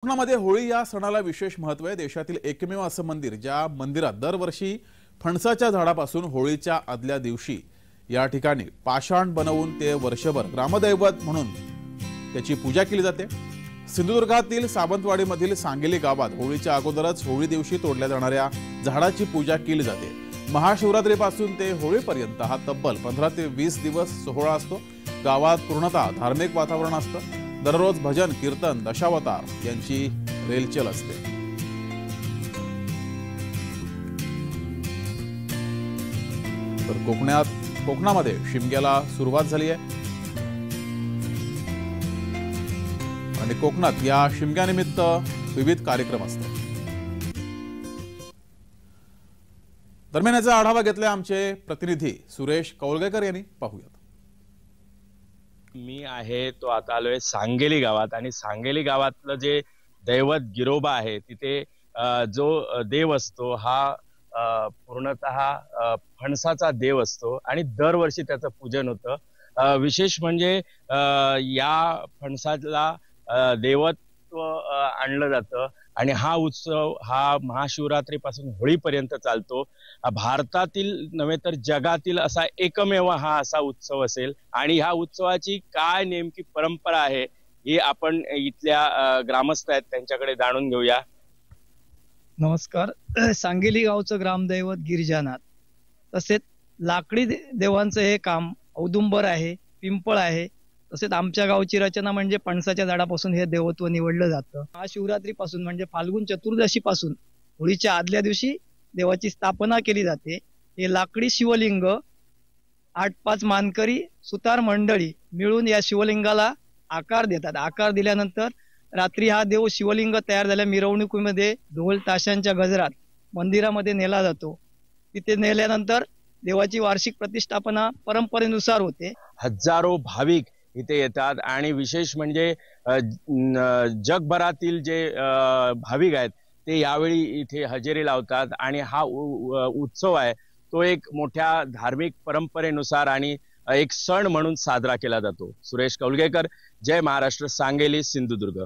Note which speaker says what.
Speaker 1: कोकणामध्ये होळी या सणाला विशेष महत्त्व आहे। देशातील एकमेव असं मंदिर ज्या मंदिरात दरवर्षी फणसाच्या झाडापासून होळीच्या आदल्या दिवशी या ठिकाणी पाषाण बनवून ते वर्षभर ग्रामदैवत म्हणून त्याची पूजा केली जाते। सिंधुदुर्गातील सावंतवाडीमधील सांगली गावात होळीच्या अगोदरच होळी दिवशी तोडल्या जाणाऱ्या झाडाची पूजा केली जाते। महाशिवरात्रीपासून ते होळीपर्यंत हा तब्बल 15 ते 20 दिवस सोहळा असतो। गावात पूर्णतः धार्मिक वातावरण असतं। दररोज भजन कीर्तन दशावतार यांची रेलचेल असते। तर कोकणामध्ये शिमग्याला सुरुवात झाली आहे आणि कोकणात या शिमग्यानिमित्त विविध कार्यक्रम असतात। दरम्यान याचा आढावा घेतलाय आमचे प्रतिनिधी सुरेश कौलगेकर यांनी। पाहूयात।
Speaker 2: मी आहे तो आता आलोय सांगली गावात आणि सांगली गावातलं जे दैवत गिरोबा आहे तिथे जो देव असतो हा पूर्णतः फणसाचा देव असतो आणि दरवर्षी त्याचं पूजन होतं। विशेष म्हणजे या फणसाला देवत्व आणलं जातं आणि हा उत्सव हा महाशिवरात्रीपासून होळीपर्यंत चालतो। भारतातील नव्हे तर जगातील असा एकमेव हा असा उत्सव असेल आणि ह्या उत्सवाची काय नेमकी परंपरा आहे हे आपण इथल्या ग्रामस्थ आहेत त्यांच्याकडे जाणून घेऊया।
Speaker 3: नमस्कार। सांगली गावचं ग्रामदैवत गिरिजानाथ तसेच लाकडी देवांचं हे काम औदुंबर आहे, पिंपळ आहे। तसेच आमच्या गावची रचना म्हणजे पणसाच्या झाडापासून हे देवत्व निवडलं जातं। महाशिवरात्रीपासून म्हणजे फाल्गुन चतुर्दशी पासून होळीच्या आदल्या दिवशी देवाची स्थापना केली जाते। हे लाकडी शिवलिंग 8-5 मानकरी सुतार मंडळी मिळून या शिवलिंगाला आकार देतात। आकार दिल्यानंतर रात्री हा देव शिवलिंग तयार झाल्या मिरवणुकीमध्ये ढोल ताशांच्या गजरात मंदिरामध्ये नेला जातो। तिथे नेल्यानंतर देवाची वार्षिक प्रतिष्ठापना परंपरेनुसार होते।
Speaker 2: हजारो भाविक इथे येतात आणि विशेष म्हणजे जगभरातील जे भाविक आहेत ते यावेळी इथे हजेरी लावतात आणि हा उत्सव आहे तो एक मोठ्या धार्मिक परंपरेनुसार आणि एक सण म्हणून साजरा केला जातो। सुरेश कौलगेकर, जय महाराष्ट्र, सांगली, सिंधुदुर्ग।